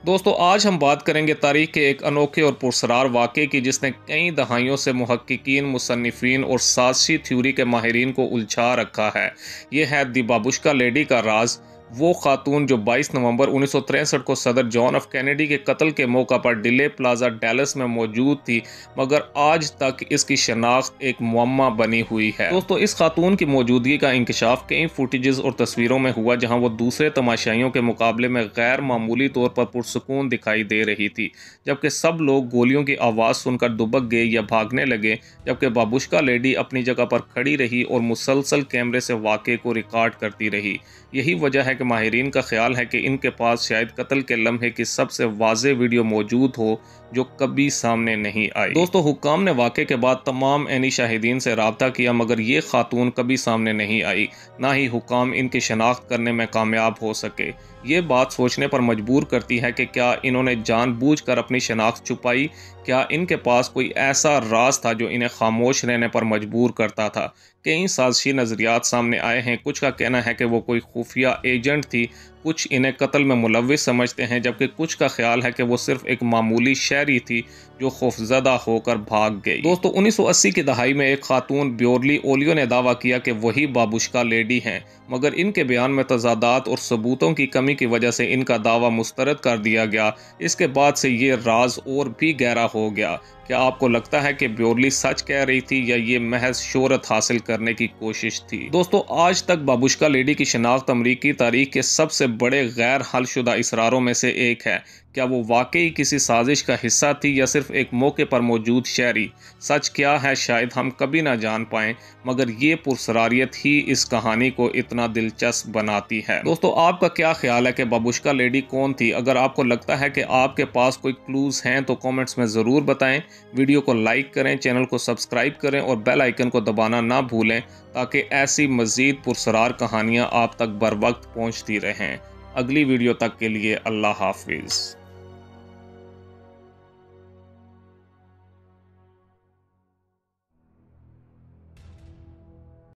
दोस्तों आज हम बात करेंगे तारीख के एक अनोखे और पुरस्कार वाक़े की जिसने कई दहाइयों से मुहक्किकीन, मुसन्निफ़ीन और साज़िशी थ्योरी के माहिरीन को उलझा रखा है। ये है दी बाबुश्का लेडी का राज। वो खातून जो 22 नवंबर 1963 को सदर जॉन एफ कैनेडी के कत्ल के मौका पर डिले प्लाजा डैलस में मौजूद थी, मगर आज तक इसकी शनाख्त एक मुअम्मा बनी हुई है। दोस्तों इस खातून की मौजूदगी का इंकशाफ कई फुटेजेस और तस्वीरों में हुआ जहां वो दूसरे तमाशाइयों के मुकाबले में गैर मामूली तौर पर पुरसुकून दिखाई दे रही थी, जबकि सब लोग गोलियों की आवाज़ सुनकर दुबक गए या भागने लगे, जबकि बाबुश्का लेडी अपनी जगह पर खड़ी रही और मुसलसल कैमरे से वाक़े को रिकॉर्ड करती रही। यही वजह है कि माहिरीन का ख्याल है कि इनके पास शायद कत्ल के लम्हे की सबसे वाज़े वीडियो मौजूद हो जो कभी सामने नहीं आई। दोस्तों हुक्काम ने वाक़े के बाद तमाम ऐनी शाहिदीन से रब्ता किया, मगर ये खातून कभी सामने नहीं आई, ना ही हुक्काम इनकी शनाख्त करने में कामयाब हो सके। ये बात सोचने पर मजबूर करती है कि क्या इन्होंने जानबूझकर अपनी शनाख्त छुपाई? क्या इनके पास कोई ऐसा राज था जो इन्हें खामोश रहने पर मजबूर करता था? कई साजिशी नज़रियात सामने आए हैं। कुछ का कहना है कि वो कोई खुफिया एजेंट थी, कुछ इन्हें कत्ल में मुलव्विस समझते हैं, जबकि कुछ का ख्याल है कि वो सिर्फ एक मामूली शहरी थी जो खौफजदा होकर भाग गई। दोस्तों 1980 की दहाई में एक खातून ब्योरली ओलियो ने दावा किया कि वही बाबुश्का लेडी हैं, मगर इनके बयान में तजादात और सबूतों की कमी की वजह से इनका दावा मुस्तरद कर दिया गया। इसके बाद से ये राज और भी गहरा हो गया। क्या आपको लगता है कि ब्योरली सच कह रही थी या ये महज शोहरत हासिल करने की कोशिश थी? दोस्तों आज तक बाबुश्का लेडी की शनाख्त अमरीकी तारीख के सबसे बड़े गैर हलशुदा इसरारों में से एक है। क्या वो वाकई किसी साजिश का हिस्सा थी या सिर्फ एक मौके पर मौजूद शहरी? सच क्या है शायद हम कभी ना जान पाएं, मगर ये पुरसरारियत ही इस कहानी को इतना दिलचस्प बनाती है। दोस्तों आपका क्या ख्याल है कि बाबुश्का लेडी कौन थी? अगर आपको लगता है कि आपके पास कोई क्लूज हैं तो कमेंट्स में ज़रूर बताएं। वीडियो को लाइक करें, चैनल को सब्सक्राइब करें और बेल आइकन को दबाना ना भूलें ताकि ऐसी मज़ीद पुरसरार कहानियाँ आप तक बर वक्त पहुँचती रहें। अगली वीडियो तक के लिए अल्लाह हाफिज़।